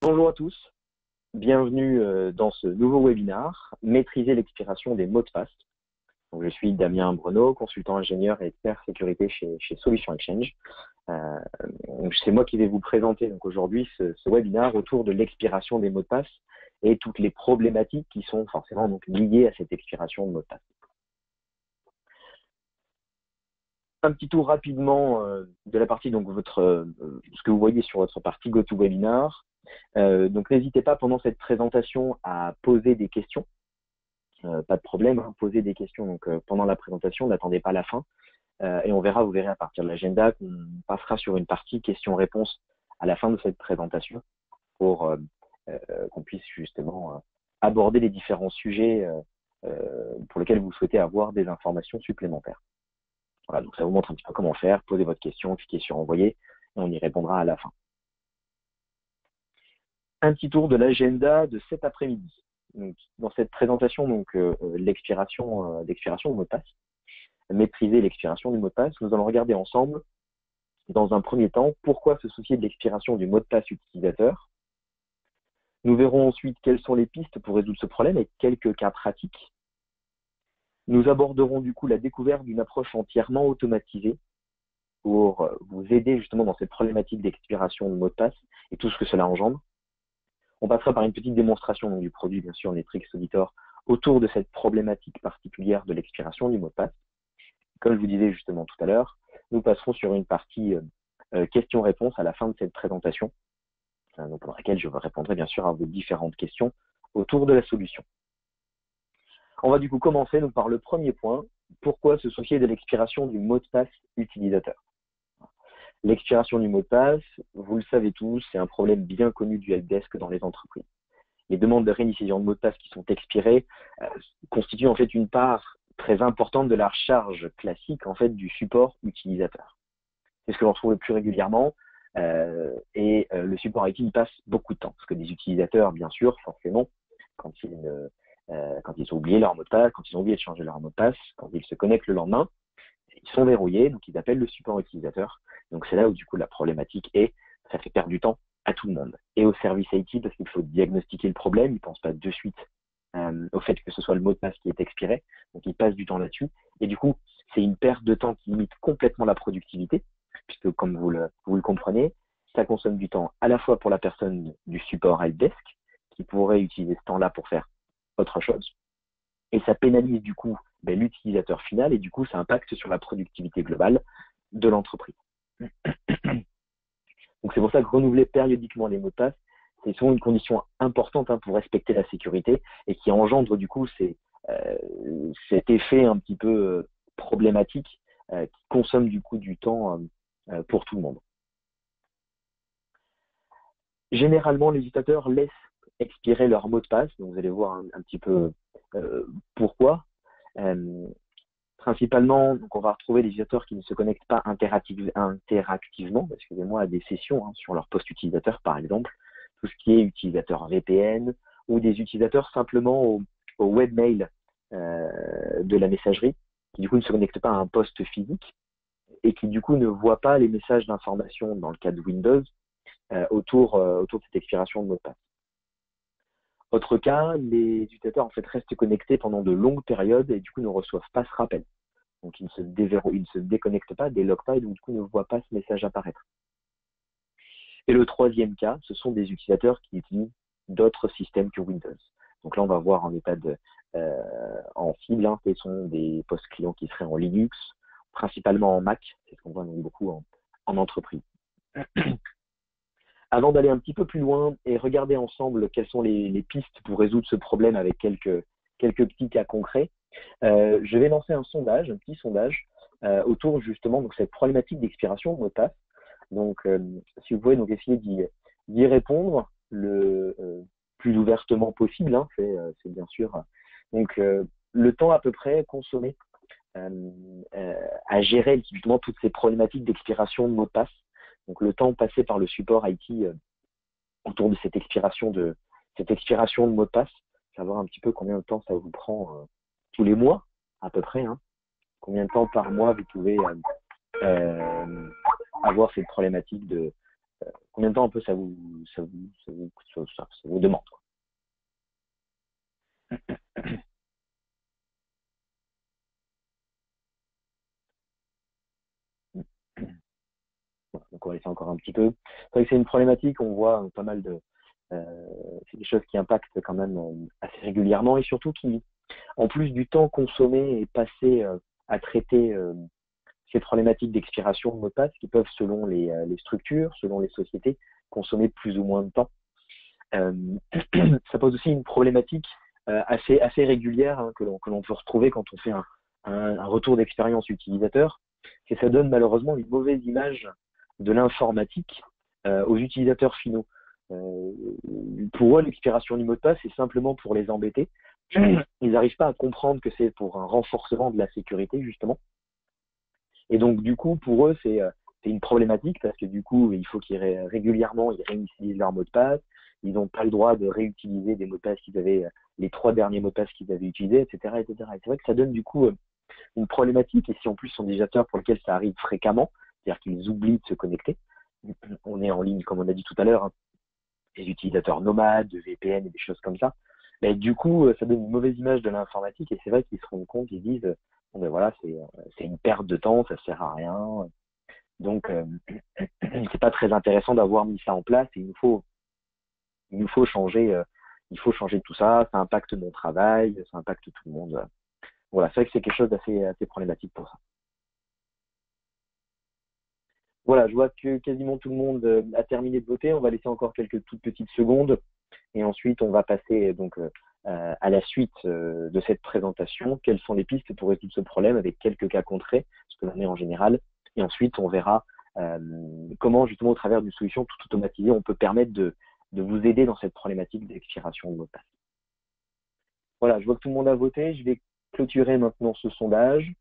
Bonjour à tous, bienvenue dans ce nouveau webinaire, Maîtriser l'expiration des mots de passe. Donc, je suis Damien Breneau, consultant ingénieur et expert sécurité chez Solution Exchange. C'est moi qui vais vous présenter aujourd'hui ce webinaire autour de l'expiration des mots de passe et toutes les problématiques qui sont forcément liées à cette expiration de mots de passe. Un petit tour rapidement de la partie, ce que vous voyez sur votre partie GoToWebinar. Donc n'hésitez pas pendant cette présentation à poser des questions. Pas de problème, hein, poser des questions pendant la présentation, n'attendez pas la fin. Et vous verrez à partir de l'agenda qu'on passera sur une partie questions-réponses à la fin de cette présentation pour qu'on puisse justement aborder les différents sujets pour lesquels vous souhaitez avoir des informations supplémentaires. Voilà, donc ça vous montre un petit peu comment faire, posez votre question, cliquez sur envoyer et on y répondra à la fin. Un petit tour de l'agenda de cet après-midi. Dans cette présentation, l'expiration du mot de passe, maîtriser l'expiration du mot de passe, nous allons regarder ensemble, dans un premier temps, pourquoi se soucier de l'expiration du mot de passe utilisateur. Nous verrons ensuite quelles sont les pistes pour résoudre ce problème et quelques cas pratiques. Nous aborderons du coup la découverte d'une approche entièrement automatisée pour vous aider justement dans cette problématique d'expiration de mot de passe et tout ce que cela engendre. On passera par une petite démonstration du produit, bien sûr, Netrix Auditor, autour de cette problématique particulière de l'expiration du mot de passe. Comme je vous disais justement tout à l'heure, nous passerons sur une partie questions-réponses à la fin de cette présentation, pendant laquelle je répondrai bien sûr à vos différentes questions autour de la solution. On va du coup commencer par le premier point, pourquoi se soucier de l'expiration du mot de passe utilisateur. L'expiration du mot de passe, vous le savez tous, c'est un problème bien connu du helpdesk dans les entreprises. Les demandes de réinitialisation de mots de passe qui sont expirées constituent en fait une part très importante de la charge classique en fait du support utilisateur. C'est ce que l'on retrouve le plus régulièrement et le support IT il passe beaucoup de temps parce que des utilisateurs, bien sûr, forcément, quand ils ont oublié leur mot de passe, quand ils ont oublié de changer leur mot de passe, quand ils se connectent le lendemain, ils sont verrouillés, donc ils appellent le support utilisateur. Donc c'est là où du coup la problématique est, ça fait perdre du temps à tout le monde. Et au service IT, parce qu'il faut diagnostiquer le problème, ils ne pensent pas de suite au fait que ce soit le mot de passe qui est expiré, donc ils passent du temps là-dessus. Et du coup, c'est une perte de temps qui limite complètement la productivité, puisque comme vous le comprenez, ça consomme du temps à la fois pour la personne du support helpdesk, qui pourrait utiliser ce temps-là pour faire autre chose, et ça pénalise du coup l'utilisateur final, et du coup ça impacte sur la productivité globale de l'entreprise. Donc c'est pour ça que renouveler périodiquement les mots de passe, c'est souvent une condition importante pour respecter la sécurité et qui engendre du coup cet effet un petit peu problématique qui consomme du coup du temps pour tout le monde. Généralement, les utilisateurs laissent expirer leur mot de passe, donc vous allez voir un petit peu pourquoi. Principalement, on va retrouver les utilisateurs qui ne se connectent pas interactivement, à des sessions sur leur poste utilisateur, par exemple, tout ce qui est utilisateur VPN ou des utilisateurs simplement au webmail de la messagerie, qui du coup ne se connectent pas à un poste physique et qui du coup ne voient pas les messages d'information dans le cas de Windows autour de cette expiration de mot de passe. Autre cas, les utilisateurs en fait restent connectés pendant de longues périodes et du coup ne reçoivent pas ce rappel. Donc ils ne se déconnectent pas, déloguent pas et donc du coup ne voient pas ce message apparaître. Et le troisième cas, ce sont des utilisateurs qui utilisent d'autres systèmes que Windows. Donc là, on va voir en état en cible, ce sont des postes clients qui seraient en Linux, principalement en Mac, c'est ce qu'on voit beaucoup en entreprise. Avant d'aller un petit peu plus loin et regarder ensemble quelles sont les pistes pour résoudre ce problème avec quelques petits cas concrets, je vais lancer un petit sondage autour justement de cette problématique d'expiration de mot de passe. Donc, si vous pouvez essayer d'y répondre le plus ouvertement possible, c'est bien sûr. Donc, le temps à peu près consommé à gérer justement toutes ces problématiques d'expiration de mot de passe. Donc le temps passé par le support IT autour de cette expiration de mot de passe, savoir un petit peu combien de temps ça vous prend tous les mois à peu près, combien de temps par mois vous pouvez avoir cette problématique Combien de temps un peu ça vous demande, quoi. Voilà, donc on va laisser encore un petit peu. C'est vrai que c'est une problématique, on voit pas mal de... c'est des choses qui impactent quand même assez régulièrement et surtout qui, en plus du temps consommé et passé à traiter ces problématiques d'expiration de mots de passe qui peuvent, selon les structures, selon les sociétés, consommer plus ou moins de temps. Euh, ça pose aussi une problématique assez régulière hein, que l'on peut retrouver quand on fait un retour d'expérience utilisateur, c'est que ça donne malheureusement une mauvaise image de l'informatique aux utilisateurs finaux. Euh, pour eux, l'expiration du mot de passe, c'est simplement pour les embêter. Ils n'arrivent pas à comprendre que c'est pour un renforcement de la sécurité, justement. Et donc, du coup, pour eux, c'est une problématique parce que du coup, il faut qu'ils régulièrement ils réinitialisent leur mot de passe. Ils n'ont pas le droit de réutiliser des mots de passe qu'ils avaient, les 3 derniers mots de passe qu'ils avaient utilisés, etc., etc. Et c'est vrai que ça donne du coup une problématique. Et si en plus ce sont des utilisateurs pour lesquels ça arrive fréquemment, c'est-à-dire qu'ils oublient de se connecter, on est en ligne, comme on a dit tout à l'heure, hein, des utilisateurs nomades, de VPN et des choses comme ça. Mais du coup, ça donne une mauvaise image de l'informatique et c'est vrai qu'ils se rendent compte, ils disent, bon ben voilà, c'est une perte de temps, ça sert à rien. Donc, c'est pas très intéressant d'avoir mis ça en place. Et il nous faut changer, il faut changer tout ça. Ça impacte mon travail, ça impacte tout le monde. Voilà, c'est vrai que c'est quelque chose d'assez problématique pour ça. Voilà, je vois que quasiment tout le monde a terminé de voter. On va laisser encore quelques toutes petites secondes et ensuite on va passer donc à la suite de cette présentation. Quelles sont les pistes pour résoudre ce problème avec quelques cas concrets, ce que l'on est en général. Et ensuite, on verra comment justement au travers d'une solution tout automatisée, on peut permettre de vous aider dans cette problématique d'expiration de mot de passe. Voilà, je vois que tout le monde a voté. Je vais clôturer maintenant ce sondage.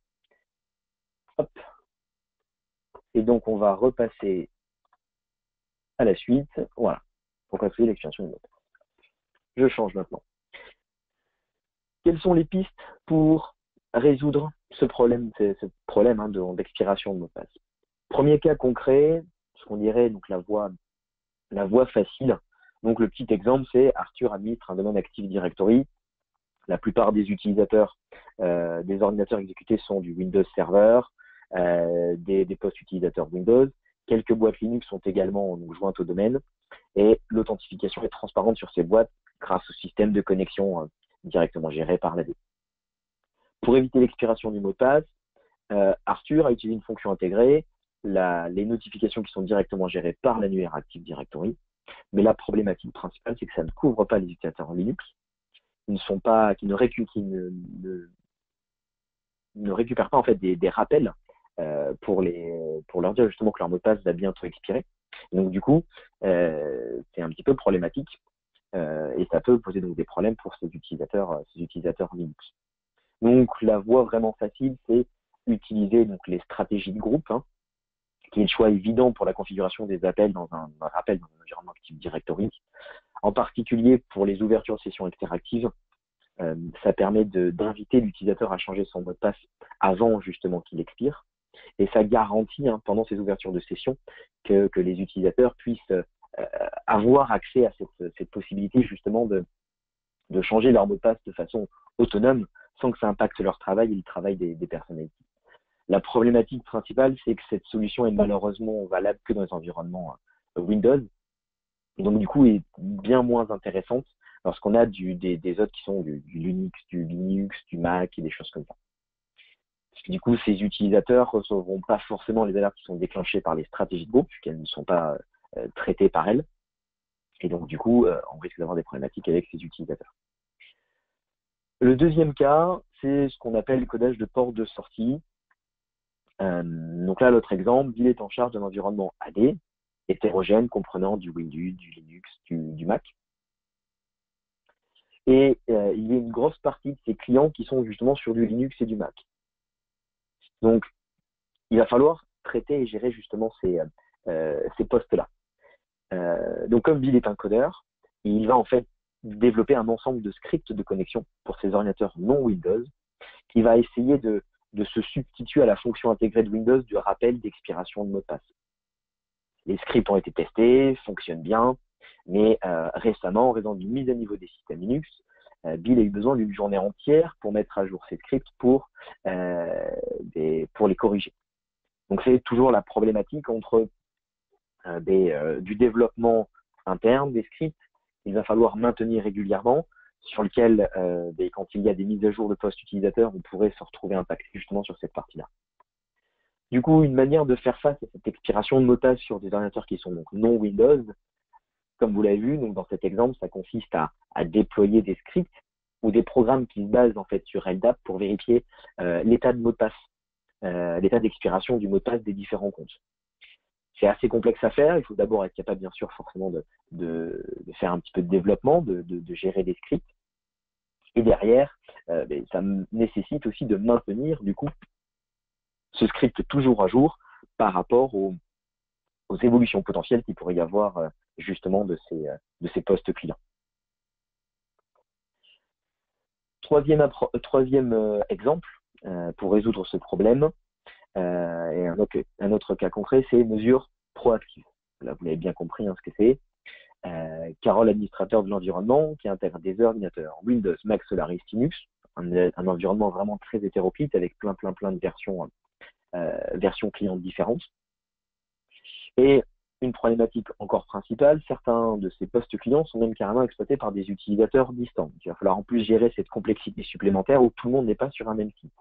Hop. Et donc, on va repasser à la suite. Voilà, pour calculer l'expiration de mot de passe. Je change maintenant. Quelles sont les pistes pour résoudre ce problème hein, d'expiration de mot de passe? Premier cas concret, ce qu'on dirait donc la voie facile. Donc le petit exemple, c'est Arthur administre un domaine Active Directory. La plupart des utilisateurs des ordinateurs exécutés sont du Windows Server, des postes utilisateurs Windows. Quelques boîtes Linux sont également donc, jointes au domaine et l'authentification est transparente sur ces boîtes grâce au système de connexion directement géré par l'AD. Pour éviter l'expiration du mot de passe, Arthur a utilisé une fonction intégrée, les notifications qui sont directement gérées par l'annuaire Active Directory. Mais la problématique principale, c'est que ça ne couvre pas les utilisateurs en Linux, qui ne récupèrent pas en fait des rappels pour leur dire justement que leur mot de passe va bientôt expirer. Et donc du coup, c'est un petit peu problématique et ça peut poser donc des problèmes pour ces utilisateurs Linux. Donc la voie vraiment facile, c'est utiliser donc les stratégies de groupe, hein, qui est le choix évident pour la configuration des appels dans un rappel dans un environnement Active Directory. En particulier pour les ouvertures de sessions interactives, ça permet d'inviter l'utilisateur à changer son mot de passe avant justement qu'il expire. Et ça garantit hein, pendant ces ouvertures de session que les utilisateurs puissent avoir accès à cette possibilité justement de changer leur mot de passe de façon autonome sans que ça impacte leur travail et le travail des personnes IT. La problématique principale, c'est que cette solution est malheureusement valable que dans les environnements Windows. Donc, du coup, est bien moins intéressante lorsqu'on a des autres qui sont du Linux, du Mac et des choses comme ça. Parce que, du coup, ces utilisateurs ne recevront pas forcément les alertes qui sont déclenchées par les stratégies de groupe, puisqu'elles ne sont pas traitées par elles. Et donc, du coup, on risque d'avoir des problématiques avec ces utilisateurs. Le deuxième cas, c'est ce qu'on appelle le codage de porte de sortie. Donc là, l'autre exemple, Bill est en charge d'un environnement AD, hétérogène, comprenant du Windows, du Linux, du Mac. Et il y a une grosse partie de ses clients qui sont justement sur du Linux et du Mac. Donc, il va falloir traiter et gérer justement ces postes-là. Donc, comme Bill est un codeur, il va en fait développer un ensemble de scripts de connexion pour ces ordinateurs non Windows, qui va essayer de se substituer à la fonction intégrée de Windows du rappel d'expiration de mot de passe. Les scripts ont été testés, fonctionnent bien, mais récemment, en raison d'une mise à niveau des systèmes Linux, Bill a eu besoin d'une journée entière pour mettre à jour ses scripts pour les corriger. Donc c'est toujours la problématique entre du développement interne des scripts qu'il va falloir maintenir régulièrement, sur lequel, quand il y a des mises à jour de poste utilisateur, on pourrait se retrouver impacté justement sur cette partie-là. Du coup, une manière de faire face à cette expiration de mot de passe sur des ordinateurs qui sont donc non Windows, comme vous l'avez vu, donc dans cet exemple, ça consiste à déployer des scripts ou des programmes qui se basent en fait sur LDAP pour vérifier l'état de mot de passe, l'état d'expiration du mot de passe des différents comptes. C'est assez complexe à faire. Il faut d'abord être capable, bien sûr, forcément de faire un petit peu de développement, de gérer des scripts. Et derrière, ça nécessite aussi de maintenir, du coup, ce script toujours à jour par rapport aux évolutions potentielles qu'il pourrait y avoir justement de ces postes clients. Troisième exemple pour résoudre ce problème, et un autre cas concret, c'est mesures proactives. Là, vous l'avez bien compris ce que c'est. Carole, administrateur de l'environnement, qui intègre des ordinateurs Windows, Mac, Solaris, Linux, un environnement vraiment très hétéroclite avec plein de versions clients différentes. Et une problématique encore principale, certains de ces postes clients sont même carrément exploités par des utilisateurs distants. Il va falloir en plus gérer cette complexité supplémentaire où tout le monde n'est pas sur un même site.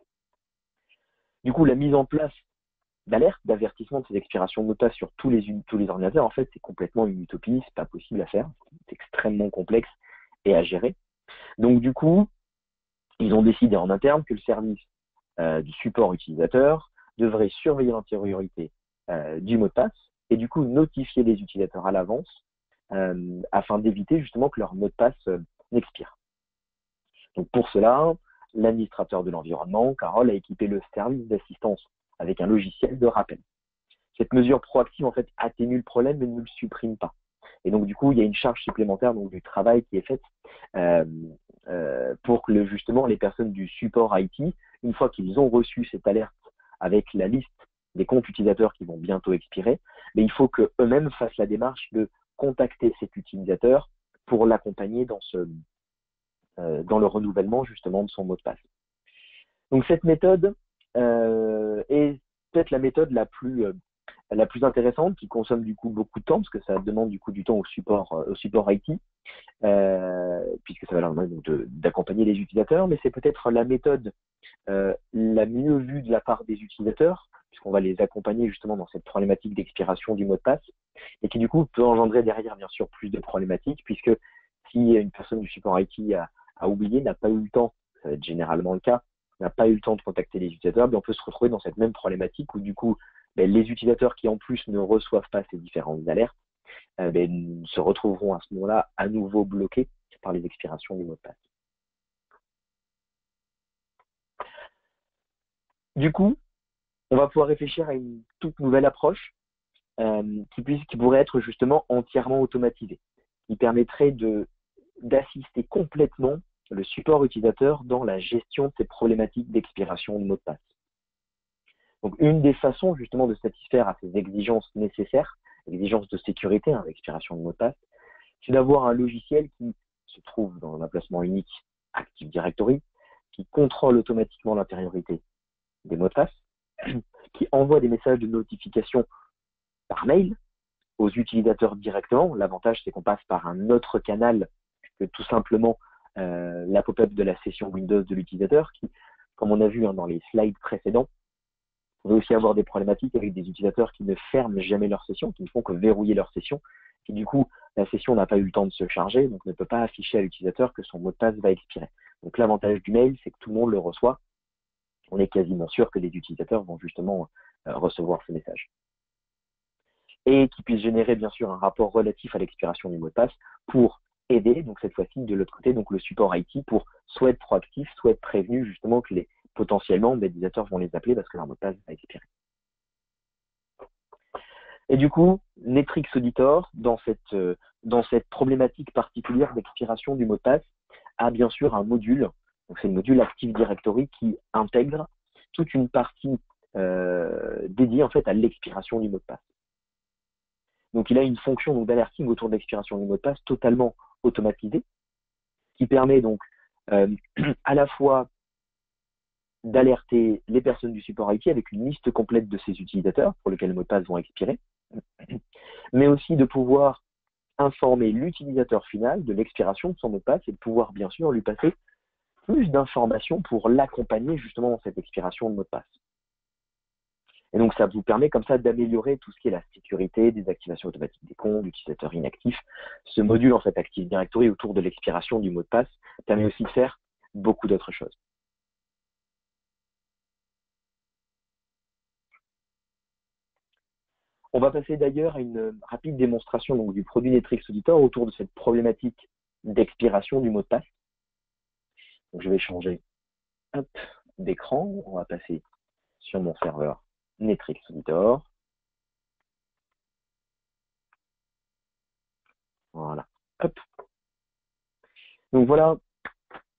Du coup, la mise en place d'alerte, d'avertissement de ces expirations de mot de passe sur tous les ordinateurs, en fait, c'est complètement une utopie, c'est pas possible à faire, c'est extrêmement complexe et à gérer. Donc, du coup, ils ont décidé en interne que le service du support utilisateur devrait surveiller l'antériorité du mot de passe et du coup notifier les utilisateurs à l'avance afin d'éviter justement que leur mot de passe n'expire. Donc pour cela, l'administrateur de l'environnement, Carole, a équipé le service d'assistance avec un logiciel de rappel. Cette mesure proactive en fait atténue le problème mais ne le supprime pas. Et donc du coup, il y a une charge supplémentaire donc du travail qui est faite pour que justement les personnes du support IT, une fois qu'ils ont reçu cette alerte avec la liste des comptes utilisateurs qui vont bientôt expirer, mais il faut qu'eux-mêmes fassent la démarche de contacter cet utilisateur pour l'accompagner dans le renouvellement justement de son mot de passe. Donc cette méthode est peut-être la méthode la plus intéressante, qui consomme du coup beaucoup de temps, parce que ça demande du coup du temps au support IT, puisque ça va leur demander d'accompagner les utilisateurs, mais c'est peut-être la méthode la mieux vue de la part des utilisateurs, puisqu'on va les accompagner justement dans cette problématique d'expiration du mot de passe, et qui du coup peut engendrer derrière bien sûr plus de problématiques, puisque si une personne du support IT a oublié, n'a pas eu le temps, ça va être généralement le cas, n'a pas eu le temps de contacter les utilisateurs, on peut se retrouver dans cette même problématique où du coup les utilisateurs qui en plus ne reçoivent pas ces différentes alertes se retrouveront à ce moment-là à nouveau bloqués par les expirations du mot de passe. Du coup, on va pouvoir réfléchir à une toute nouvelle approche qui pourrait être justement entièrement automatisée, qui permettrait d'assister complètement le support utilisateur dans la gestion de ces problématiques d'expiration de mot de passe. Donc, une des façons justement de satisfaire à ces exigences nécessaires, exigences de sécurité, l'expiration de mot de passe, c'est d'avoir un logiciel qui se trouve dans un emplacement unique Active Directory, qui contrôle automatiquement l'intériorité des mots de passe, qui envoie des messages de notification par mail aux utilisateurs directement. L'avantage, c'est qu'on passe par un autre canal que tout simplement la pop-up de la session Windows de l'utilisateur, qui, comme on a vu dans les slides précédents, on peut aussi avoir des problématiques avec des utilisateurs qui ne ferment jamais leur session, qui ne font que verrouiller leur session, et du coup, la session n'a pas eu le temps de se charger, donc ne peut pas afficher à l'utilisateur que son mot de passe va expirer. Donc l'avantage du mail, c'est que tout le monde le reçoit. On est quasiment sûr que les utilisateurs vont justement recevoir ces messages. Et qui puisse générer bien sûr un rapport relatif à l'expiration du mot de passe pour aider, donc cette fois-ci de l'autre côté, donc le support IT, pour soit être proactif, soit être prévenu justement que potentiellement des utilisateurs vont les appeler parce que leur mot de passe va expirer. Et du coup, Netrix Auditor, dans cette problématique particulière d'expiration du mot de passe, a bien sûr un module, donc c'est le module Active Directory qui intègre toute une partie dédiée en fait à l'expiration du mot de passe. Donc, il a une fonction d'alerting autour de l'expiration du mot de passe totalement automatisée, qui permet donc à la fois d'alerter les personnes du support IT avec une liste complète de ces utilisateurs pour lesquels les mots de passe vont expirer, mais aussi de pouvoir informer l'utilisateur final de l'expiration de son mot de passe et de pouvoir bien sûr lui passer plus d'informations pour l'accompagner justement dans cette expiration de mot de passe. Et donc ça vous permet comme ça d'améliorer tout ce qui est la sécurité, des activations automatiques des comptes, d'utilisateurs inactifs. Ce module en fait Active Directory autour de l'expiration du mot de passe permet aussi de faire beaucoup d'autres choses. On va passer d'ailleurs à une rapide démonstration donc, du produit Netrix Auditor autour de cette problématique d'expiration du mot de passe. Donc, je vais changer d'écran. On va passer sur mon serveur Netrix Auditor. Voilà. Hop. Donc voilà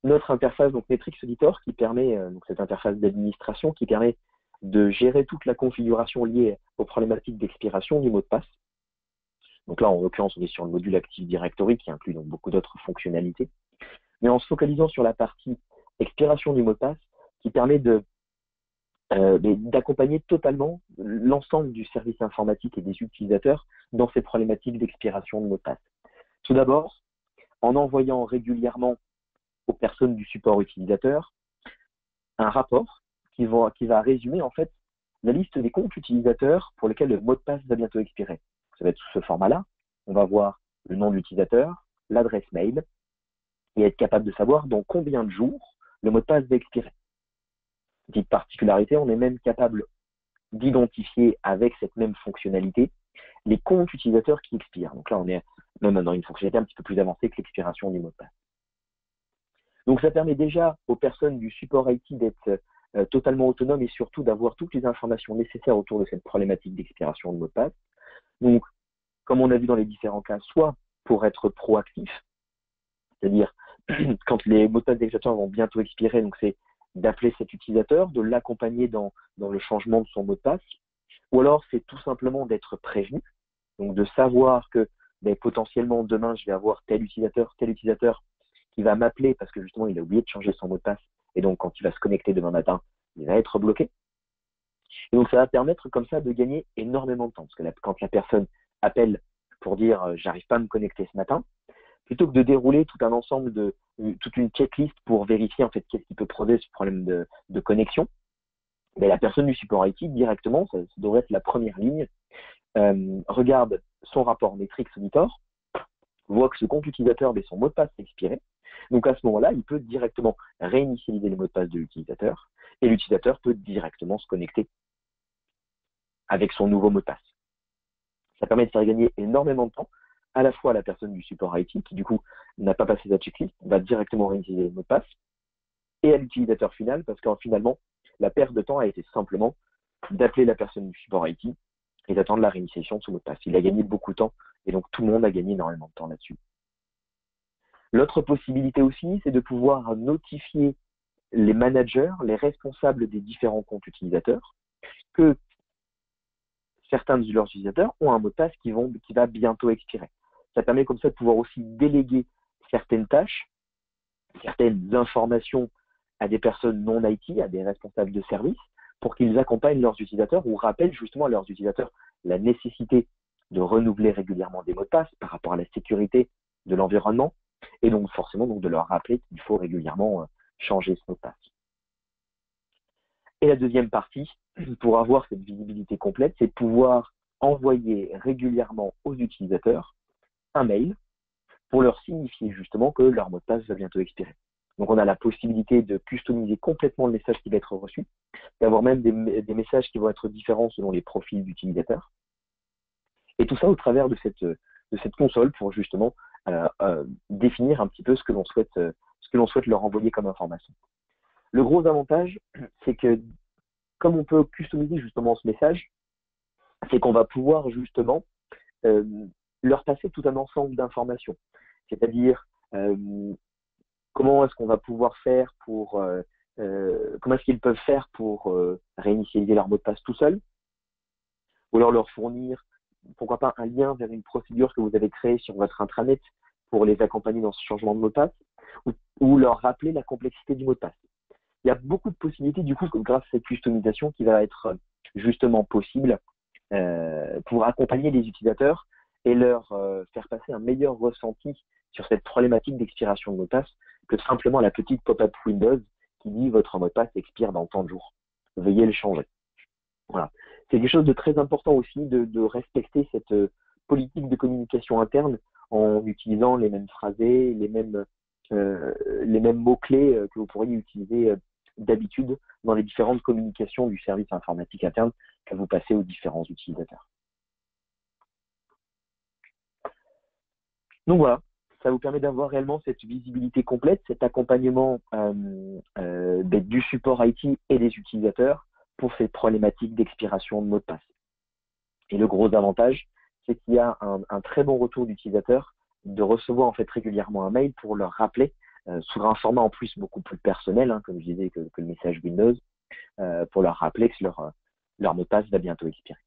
notre interface donc Netrix Auditor qui permet, donc cette interface d'administration qui permet de gérer toute la configuration liée aux problématiques d'expiration du mot de passe. Donc là, en l'occurrence, on est sur le module Active Directory qui inclut donc beaucoup d'autres fonctionnalités. Mais en se focalisant sur la partie expiration du mot de passe qui permet d'accompagner totalement l'ensemble du service informatique et des utilisateurs dans ces problématiques d'expiration de mot de passe. Tout d'abord, en envoyant régulièrement aux personnes du support utilisateur un rapport qui va résumer en fait la liste des comptes utilisateurs pour lesquels le mot de passe va bientôt expirer. Ça va être sous ce format-là. On va voir le nom de l'utilisateur, l'adresse mail, et être capable de savoir dans combien de jours le mot de passe va expirer. Petite particularité, on est même capable d'identifier avec cette même fonctionnalité les comptes utilisateurs qui expirent. Donc là, on est même dans une fonctionnalité un petit peu plus avancée que l'expiration du mot de passe. Donc ça permet déjà aux personnes du support IT d'être totalement autonomes et surtout d'avoir toutes les informations nécessaires autour de cette problématique d'expiration de mot de passe. Donc, comme on a vu dans les différents cas, soit pour être proactif, c'est-à-dire quand les mots de passe d'exploitation vont bientôt expirer, donc c'est d'appeler cet utilisateur, de l'accompagner dans le changement de son mot de passe, ou alors c'est tout simplement d'être prévenu, donc de savoir que potentiellement demain je vais avoir tel utilisateur qui va m'appeler parce que justement il a oublié de changer son mot de passe, et donc quand il va se connecter demain matin, il va être bloqué. Et donc ça va permettre comme ça de gagner énormément de temps, parce que quand la personne appelle pour dire j'arrive pas à me connecter ce matin, plutôt que de dérouler tout un ensemble toute une checklist pour vérifier en fait qu'est-ce qui peut poser ce problème de connexion, mais la personne du support IT directement, ça devrait être la première ligne, regarde son rapport Netrix Auditor, voit que ce compte utilisateur, son mot de passe est expiré. Donc à ce moment-là, il peut directement réinitialiser le mot de passe de l'utilisateur et l'utilisateur peut directement se connecter avec son nouveau mot de passe. Ça permet de faire gagner énormément de temps à la fois à la personne du support IT qui du coup n'a pas passé sa checklist, va directement réinitialiser le mot de passe, et à l'utilisateur final parce que finalement la perte de temps a été simplement d'appeler la personne du support IT et d'attendre la réinitialisation de son mot de passe. Il a gagné beaucoup de temps et donc tout le monde a gagné énormément de temps là-dessus. L'autre possibilité aussi, c'est de pouvoir notifier les managers, les responsables des différents comptes utilisateurs, que certains de leurs utilisateurs ont un mot de passe qui va bientôt expirer. Ça permet comme ça de pouvoir aussi déléguer certaines tâches, certaines informations à des personnes non IT, à des responsables de service, pour qu'ils accompagnent leurs utilisateurs ou rappellent justement à leurs utilisateurs la nécessité de renouveler régulièrement des mots de passe par rapport à la sécurité de l'environnement et donc forcément de leur rappeler qu'il faut régulièrement changer ce mot de passe. Et la deuxième partie, pour avoir cette visibilité complète, c'est de pouvoir envoyer régulièrement aux utilisateurs un mail pour leur signifier justement que leur mot de passe va bientôt expirer. Donc on a la possibilité de customiser complètement le message qui va être reçu, d'avoir même des messages qui vont être différents selon les profils d'utilisateurs. Et tout ça au travers de cette console pour justement définir un petit peu ce que l'on souhaite leur envoyer comme information. Le gros avantage, c'est que comme on peut customiser justement ce message, c'est qu'on va pouvoir justement leur passer tout un ensemble d'informations. C'est-à-dire comment est-ce qu'on va pouvoir faire comment est-ce qu'ils peuvent faire pour réinitialiser leur mot de passe tout seul, ou alors leur fournir pourquoi pas un lien vers une procédure que vous avez créée sur votre intranet pour les accompagner dans ce changement de mot de passe, ou leur rappeler la complexité du mot de passe. Il y a beaucoup de possibilités du coup grâce à cette customisation qui va être justement possible pour accompagner les utilisateurs et leur faire passer un meilleur ressenti sur cette problématique d'expiration de mot de passe que simplement la petite pop-up Windows qui dit votre mot de passe expire dans tant de jours. Veuillez le changer. Voilà. C'est quelque chose de très important aussi de respecter cette politique de communication interne en utilisant les mêmes phrasés, les mêmes mots-clés que vous pourriez utiliser d'habitude dans les différentes communications du service informatique interne que vous passez aux différents utilisateurs. Donc voilà, ça vous permet d'avoir réellement cette visibilité complète, cet accompagnement du support IT et des utilisateurs pour ces problématiques d'expiration de mots de passe. Et le gros avantage, c'est qu'il y a un très bon retour d'utilisateur de recevoir en fait régulièrement un mail pour leur rappeler, sous un format en plus beaucoup plus personnel, hein, comme je disais, que le message Windows, pour leur rappeler que leur mot de passe va bientôt expirer.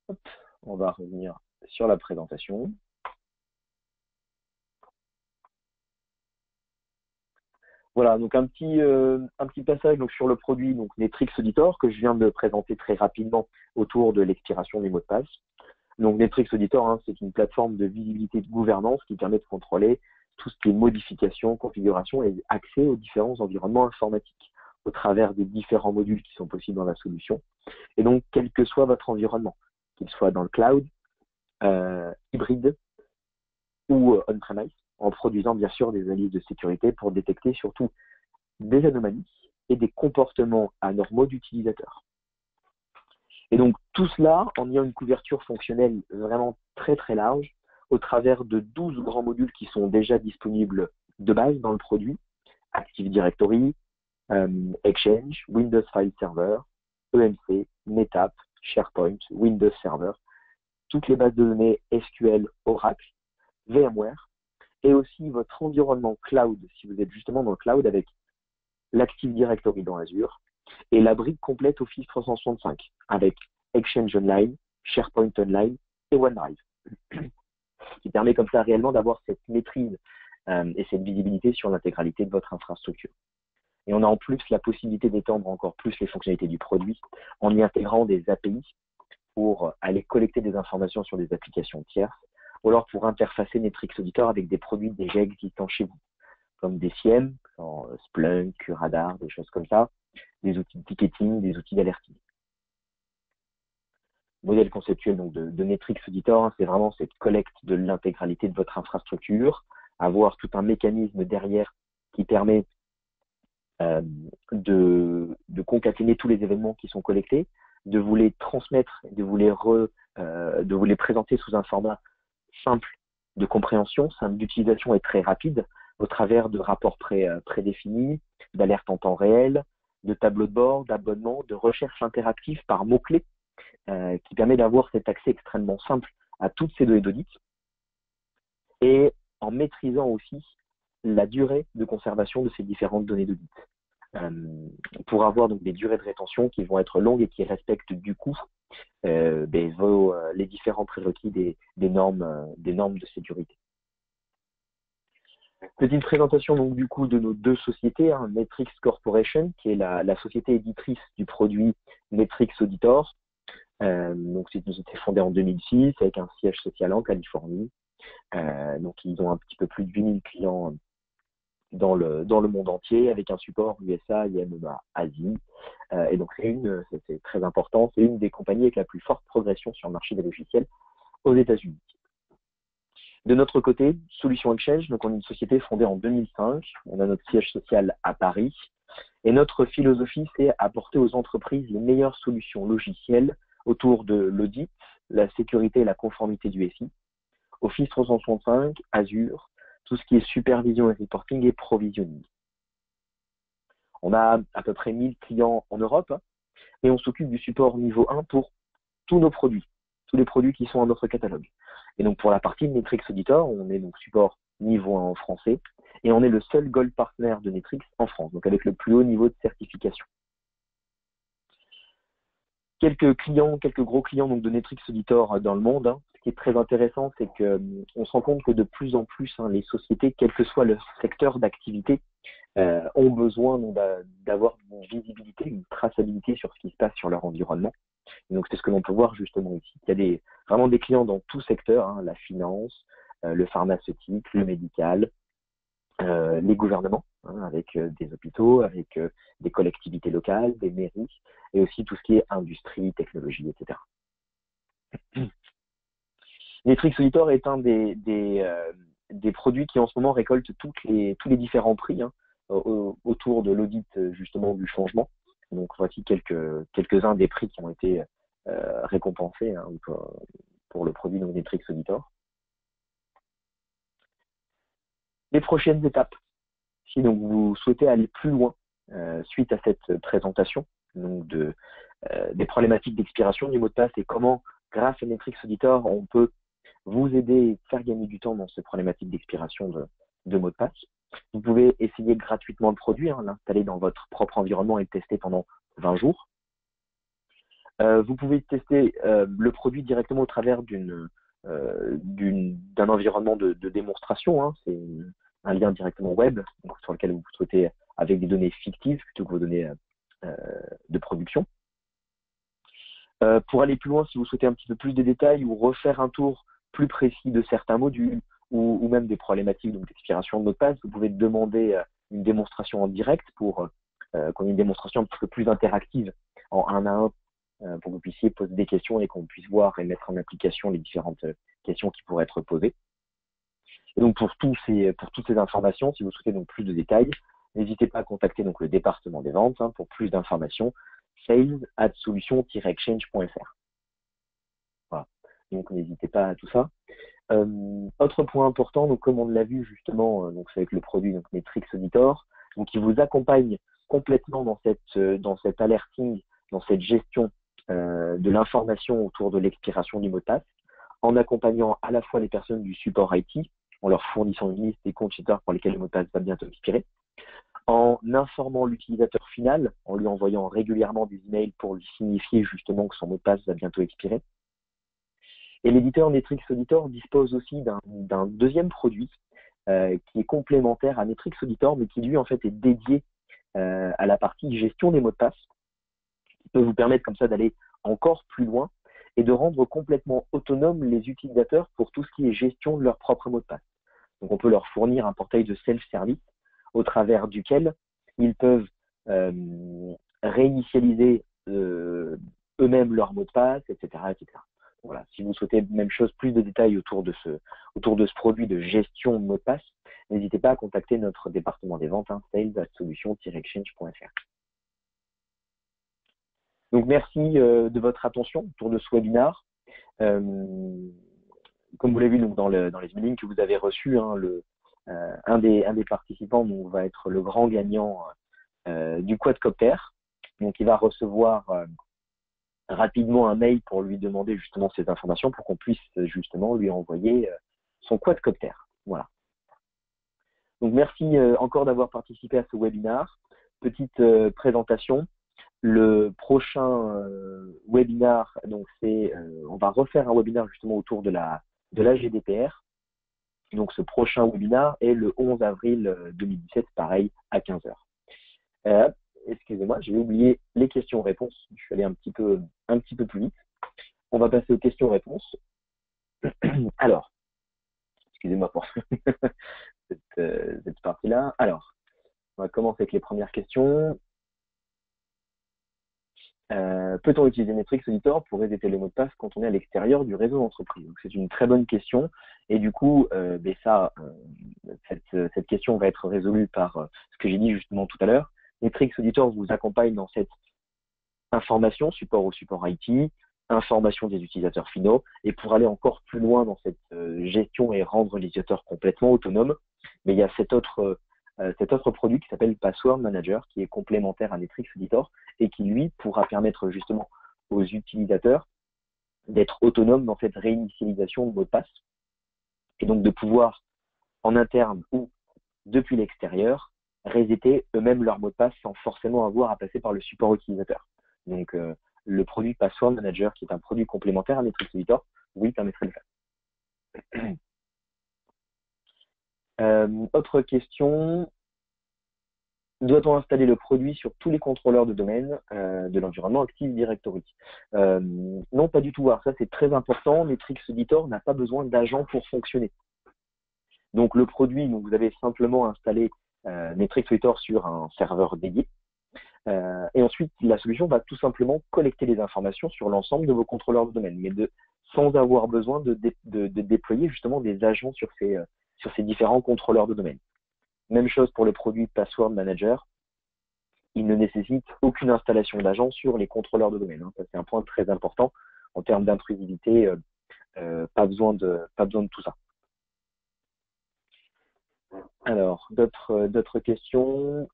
Hop, on va revenir sur la présentation. Voilà, donc un petit passage donc, sur le produit donc Netrix Auditor que je viens de présenter très rapidement autour de l'expiration des mots de passe. Donc Netrix Auditor, hein, c'est une plateforme de visibilité de gouvernance qui permet de contrôler tout ce qui est modification, configuration et accès aux différents environnements informatiques au travers des différents modules qui sont possibles dans la solution. Et donc, quel que soit votre environnement, qu'il soit dans le cloud, hybride ou on-premise, en produisant bien sûr des analyses de sécurité pour détecter surtout des anomalies et des comportements anormaux d'utilisateurs. Et donc tout cela en ayant une couverture fonctionnelle vraiment très très large au travers de 12 grands modules qui sont déjà disponibles de base dans le produit, Active Directory, Exchange, Windows File Server, EMC, NetApp, SharePoint, Windows Server, toutes les bases de données SQL, Oracle, VMware, et aussi votre environnement cloud, si vous êtes justement dans le cloud avec l'Active Directory dans Azure, et la brique complète Office 365 avec Exchange Online, SharePoint Online et OneDrive, qui permet comme ça réellement d'avoir cette maîtrise et cette visibilité sur l'intégralité de votre infrastructure. Et on a en plus la possibilité d'étendre encore plus les fonctionnalités du produit en y intégrant des API pour aller collecter des informations sur des applications tierces, ou alors pour interfacer Netrix Auditor avec des produits déjà existants chez vous, comme des CIEM, genre Splunk, Radar, des choses comme ça, des outils de ticketing, des outils d'alerting. Le modèle conceptuel donc, de Netrix Auditor, hein, c'est vraiment cette collecte de l'intégralité de votre infrastructure, avoir tout un mécanisme derrière qui permet de concaténer tous les événements qui sont collectés, de vous les transmettre, de vous les présenter sous un format simple de compréhension, simple d'utilisation et très rapide, au travers de rapports prédéfinis, d'alertes en temps réel, de tableaux de bord, d'abonnements, de recherche interactive par mots-clés, qui permet d'avoir cet accès extrêmement simple à toutes ces données d'audit, et en maîtrisant aussi la durée de conservation de ces différentes données d'audit. Pour avoir donc des durées de rétention qui vont être longues et qui respectent du coup les différents prérequis des normes de sécurité. Petite présentation donc du coup de nos deux sociétés, hein, Netrix Corporation, qui est la société éditrice du produit Netrix Auditor. Donc c'est une société fondée en 2006 avec un siège social en Californie. Donc ils ont un petit peu plus de 8000 clients dans le monde entier, avec un support USA, IMEA, Asie. Et donc c'est très important, c'est une des compagnies avec la plus forte progression sur le marché des logiciels aux États-Unis. De notre côté, Solutions Exchange, donc on est une société fondée en 2005, on a notre siège social à Paris, et notre philosophie, c'est apporter aux entreprises les meilleures solutions logicielles autour de l'audit, la sécurité et la conformité du SI, Office 365, Azure, tout ce qui est supervision et reporting et provisioning. On a à peu près 1000 clients en Europe et on s'occupe du support niveau 1 pour tous nos produits, tous les produits qui sont dans notre catalogue. Et donc pour la partie Netrix Auditor, on est donc support niveau 1 en français et on est le seul Gold Partner de Netrix en France, donc avec le plus haut niveau de certification. quelques clients, quelques gros clients donc de Netrix Auditor dans le monde. Hein. Ce qui est très intéressant, c'est que on se rend compte que de plus en plus, hein, les sociétés, quel que soit leur secteur d'activité, ont besoin d'avoir une visibilité, une traçabilité sur ce qui se passe sur leur environnement. Et donc c'est ce que l'on peut voir justement ici. Il y a vraiment des clients dans tout secteur, hein, la finance, le pharmaceutique, le médical, les gouvernements, hein, avec des hôpitaux, avec des collectivités locales, des mairies, et aussi tout ce qui est industrie, technologie, etc. Netrix Auditor est un des produits qui en ce moment récoltent tous les différents prix, hein, autour de l'audit justement du changement. Donc voici quelques-uns des prix qui ont été récompensés, hein, pour le produit Netrix Auditor. Les prochaines étapes. Si donc vous souhaitez aller plus loin suite à cette présentation donc des problématiques d'expiration du mot de passe et comment, grâce à Netrix Auditor, on peut vous aider et faire gagner du temps dans ces problématiques d'expiration de mot de passe. Vous pouvez essayer gratuitement le produit, hein, l'installer dans votre propre environnement et le tester pendant 20 jours. Vous pouvez tester le produit directement au travers d'un environnement de démonstration. Hein. C'est un lien directement web donc, sur lequel vous souhaitez, avec des données fictives plutôt que vos données de production. Pour aller plus loin, si vous souhaitez un petit peu plus de détails ou refaire un tour plus précis de certains modules ou même des problématiques d'expiration de mot de passe, vous pouvez demander une démonstration en direct pour qu'on ait une démonstration un petit peu plus interactive en 1 à 1 pour que vous puissiez poser des questions et qu'on puisse voir et mettre en application les différentes questions qui pourraient être posées. Et donc pour toutes ces informations, si vous souhaitez donc plus de détails, n'hésitez pas à contacter donc le département des ventes hein, pour plus d'informations, sales@solution-exchange.fr. Voilà. Donc n'hésitez pas à tout ça. Autre point important, donc comme on l'a vu justement, donc c'est avec le produit donc Netrix Auditor, donc qui vous accompagne complètement dans cet alerting, dans cette gestion de l'information autour de l'expiration du mot de passe, en accompagnant à la fois les personnes du support IT, en leur fournissant une liste des comptes utilisateurs pour lesquels le mot de passe va bientôt expirer, en informant l'utilisateur final, en lui envoyant régulièrement des emails pour lui signifier justement que son mot de passe va bientôt expirer. Et l'éditeur Netrix Auditor dispose aussi d'un deuxième produit qui est complémentaire à Netrix Auditor, mais qui lui en fait est dédié à la partie gestion des mots de passe, qui peut vous permettre comme ça d'aller encore plus loin et de rendre complètement autonomes les utilisateurs pour tout ce qui est gestion de leur propre mot de passe. Donc on peut leur fournir un portail de self-service au travers duquel ils peuvent réinitialiser eux-mêmes leur mot de passe, etc., etc. Voilà. Si vous souhaitez même chose, plus de détails autour de ce produit de gestion de mot de passe, n'hésitez pas à contacter notre département des ventes, hein, sales@solution-exchange.fr. Donc merci de votre attention autour de ce webinaire. Comme vous l'avez vu donc, dans les mailings que vous avez reçus, hein, un des participants donc, va être le grand gagnant du quadcopter. Donc il va recevoir rapidement un mail pour lui demander justement ces informations pour qu'on puisse justement lui envoyer son quadcopter. Voilà. Donc merci encore d'avoir participé à ce webinaire. Petite présentation. Le prochain webinaire, donc on va refaire un webinaire justement autour de la GDPR. Donc ce prochain webinaire est le 11 avril 2017, pareil, à 15 h. Excusez-moi, j'ai oublié les questions-réponses. Je suis allé un petit peu plus vite. On va passer aux questions-réponses. Alors, excusez-moi pour cette partie-là. Alors, on va commencer avec les premières questions. Peut-on utiliser Netrix Auditor pour resetter le mot de passe quand on est à l'extérieur du réseau d'entreprise? Donc c'est une très bonne question et du coup cette question va être résolue par ce que j'ai dit justement tout à l'heure. Netrix Auditor vous accompagne dans cette information, support au support IT, information des utilisateurs finaux, et pour aller encore plus loin dans cette gestion et rendre les utilisateurs complètement autonomes, mais il y a cet autre produit qui s'appelle Password Manager, qui est complémentaire à Netrix Auditor et qui, lui, pourra permettre justement aux utilisateurs d'être autonomes dans cette réinitialisation de mot de passe et donc de pouvoir, en interne ou depuis l'extérieur, resetter eux-mêmes leur mot de passe sans forcément avoir à passer par le support utilisateur. Donc, le produit Password Manager, qui est un produit complémentaire à Metrix Editor, oui, permettrait de le faire. Autre question, doit-on installer le produit sur tous les contrôleurs de domaine de l'environnement Active Directory? Non, pas du tout. Alors ça, c'est très important. Metrix Editor n'a pas besoin d'agent pour fonctionner. Donc le produit, donc, vous avez simplement installé Metrix Editor sur un serveur dédié. Et ensuite, la solution va tout simplement collecter les informations sur l'ensemble de vos contrôleurs de domaine, mais sans avoir besoin de déployer justement des agents sur ces différents contrôleurs de domaine. Même chose pour le produit Password Manager. Il ne nécessite aucune installation d'agent sur les contrôleurs de domaine. Ça, c'est un point très important en termes d'intrusivité. Pas besoin de tout ça. Alors, d'autres questions.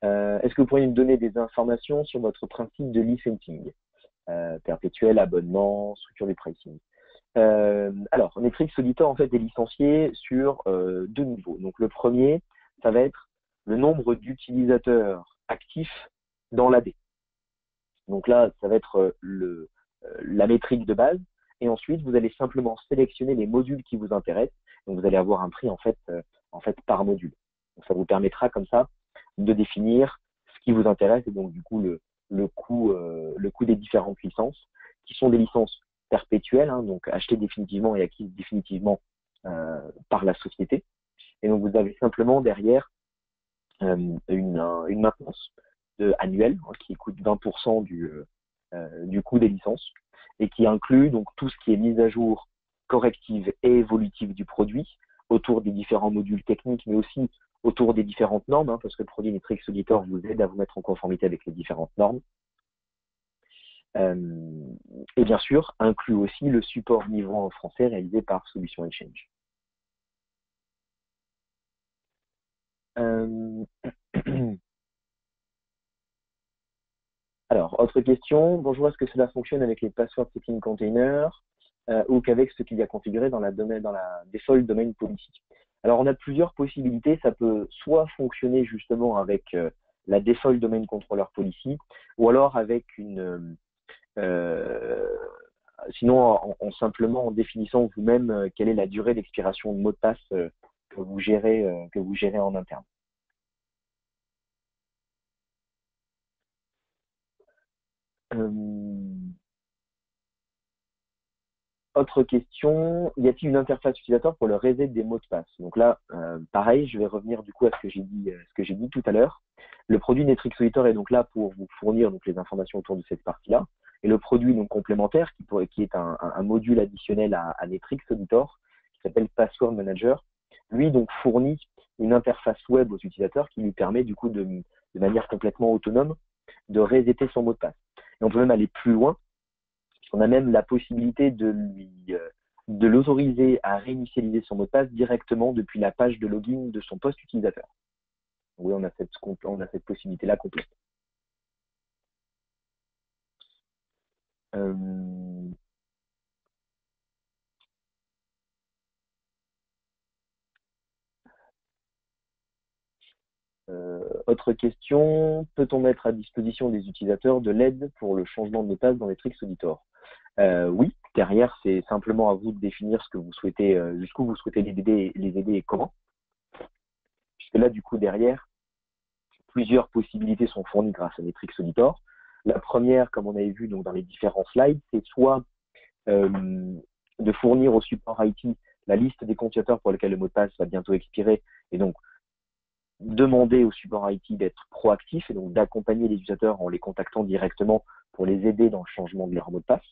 Est-ce que vous pourriez me donner des informations sur votre principe de licensing perpétuel, abonnement, structure du pricing? Alors, Metrix Editor en fait est licencié sur deux niveaux. Donc le premier, ça va être le nombre d'utilisateurs actifs dans l'AD. Donc là, ça va être la métrique de base. Et ensuite, vous allez simplement sélectionner les modules qui vous intéressent. Donc vous allez avoir un prix en fait par module. Donc ça vous permettra comme ça de définir ce qui vous intéresse et donc du coup le coût des différentes licences, qui sont des licences perpétuelles, donc achetées définitivement et acquises définitivement par la société. Et donc vous avez simplement derrière une maintenance annuelle qui coûte 20% du coût des licences et qui inclut donc tout ce qui est mise à jour corrective et évolutive du produit autour des différents modules techniques, mais aussi autour des différentes normes, parce que le produit Metrix Editor vous aide à vous mettre en conformité avec les différentes normes. Et bien sûr, inclut aussi le support niveau en français réalisé par Solution Exchange. Alors, autre question. Bonjour, est-ce que cela fonctionne avec les password setting containers ou qu'avec ce qu'il y a configuré dans la default domain policy? Alors, on a plusieurs possibilités. Ça peut soit fonctionner justement avec la default domain controller policy ou alors avec sinon simplement en définissant vous-même quelle est la durée d'expiration de mot de passe que vous gérez en interne. Autre question, y a-t-il une interface utilisateur pour le reset des mots de passe? Donc là, pareil, je vais revenir du coup à ce que j'ai dit tout à l'heure. Le produit Metrix Editor est donc là pour vous fournir donc les informations autour de cette partie-là. Et le produit donc complémentaire, qui est un module additionnel à Metrix Editor, qui s'appelle Password Manager, lui donc fournit une interface web aux utilisateurs qui lui permet du coup de manière complètement autonome de resetter son mot de passe. Et on peut même aller plus loin. On a même la possibilité de l'autoriser à réinitialiser son mot de passe directement depuis la page de login de son poste utilisateur. Oui, on a cette possibilité-là complète. Autre question, peut-on mettre à disposition des utilisateurs de l'aide pour le changement de mot de passe dans Metrix Editor? Oui, derrière, c'est simplement à vous de définir ce que vous souhaitez, jusqu'où vous souhaitez les aider et comment. Puisque là, du coup, derrière, plusieurs possibilités sont fournies grâce à Metrix Editor. La première, comme on avait vu donc, dans les différents slides, c'est soit de fournir au support IT la liste des comptes pour lesquels le mot de passe va bientôt expirer et donc demander au support IT d'être proactif et donc d'accompagner les utilisateurs en les contactant directement pour les aider dans le changement de leur mot de passe.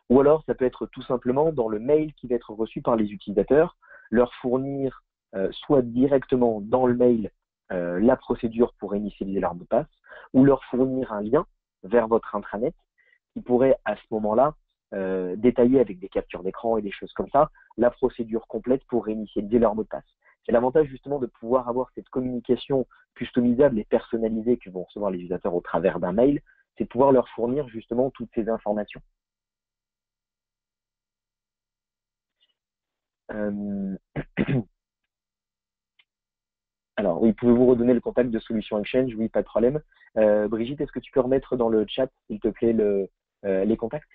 Ou alors, ça peut être tout simplement dans le mail qui va être reçu par les utilisateurs, leur fournir soit directement dans le mail la procédure pour initialiser leur mot de passe, ou leur fournir un lien vers votre intranet qui pourrait à ce moment-là détailler avec des captures d'écran et des choses comme ça la procédure complète pour réinitialiser leur mot de passe. C'est l'avantage justement de pouvoir avoir cette communication customisable et personnalisée que vont recevoir les utilisateurs au travers d'un mail, c'est de pouvoir leur fournir justement toutes ces informations. Alors oui, pouvez-vous redonner le contact de Solution Exchange? Oui, pas de problème. Brigitte, est-ce que tu peux remettre dans le chat, s'il te plaît, les contacts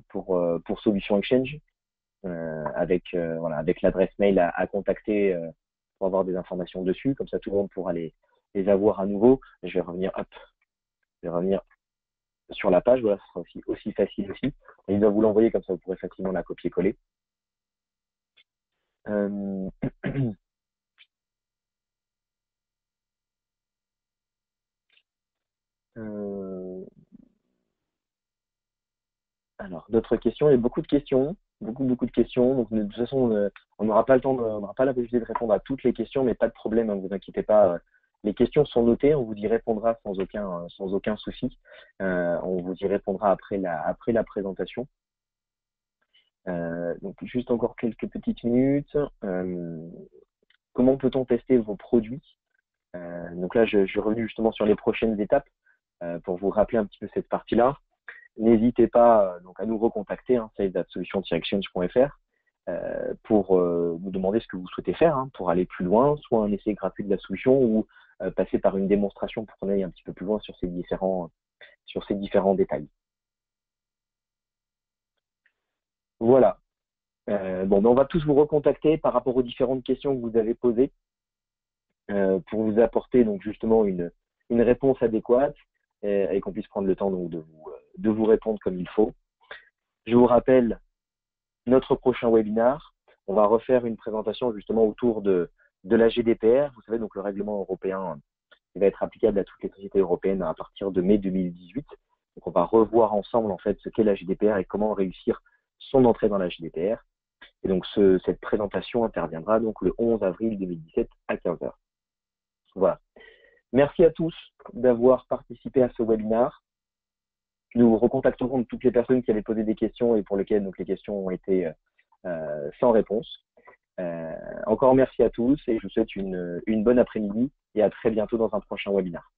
pour Solution Exchange voilà, avec l'adresse mail à contacter pour avoir des informations dessus, comme ça tout le monde pourra les avoir à nouveau. Je vais revenir, hop, je vais revenir sur la page, voilà, ce sera aussi facile aussi. Et il va vous l'envoyer comme ça, vous pourrez facilement la copier-coller. Euh... Alors, d'autres questions? Il y a beaucoup de questions, beaucoup de questions. Donc, de toute façon, on n'aura pas le temps, on n'aura pas la possibilité de répondre à toutes les questions, mais pas de problème, ne vous inquiétez pas. Les questions sont notées, on vous y répondra sans aucun souci. On vous y répondra après la présentation. Donc, juste encore quelques petites minutes. Comment peut-on tester vos produits? Donc là, je suis revenu justement sur les prochaines étapes pour vous rappeler un petit peu cette partie-là. N'hésitez pas donc à nous recontacter, sales@solution-exchange.fr pour nous demander ce que vous souhaitez faire pour aller plus loin, soit un essai gratuit de la solution ou passer par une démonstration pour qu'on aille un petit peu plus loin sur ces différents détails. Voilà. Bon, ben on va tous vous recontacter par rapport aux différentes questions que vous avez posées pour vous apporter donc justement une réponse adéquate et qu'on puisse prendre le temps donc, de vous répondre comme il faut. Je vous rappelle notre prochain webinar. On va refaire une présentation justement autour de la GDPR. Vous savez, donc le règlement européen qui va être applicable à toutes les sociétés européennes à partir de mai 2018. Donc on va revoir ensemble en fait ce qu'est la GDPR et comment réussir son entrée dans la GDPR. Et donc cette présentation interviendra donc le 11 avril 2017 à 15h. Voilà. Merci à tous d'avoir participé à ce webinar. Nous recontacterons toutes les personnes qui avaient posé des questions et pour lesquelles donc, les questions ont été sans réponse. Encore merci à tous et je vous souhaite une bonne après-midi et à très bientôt dans un prochain webinaire.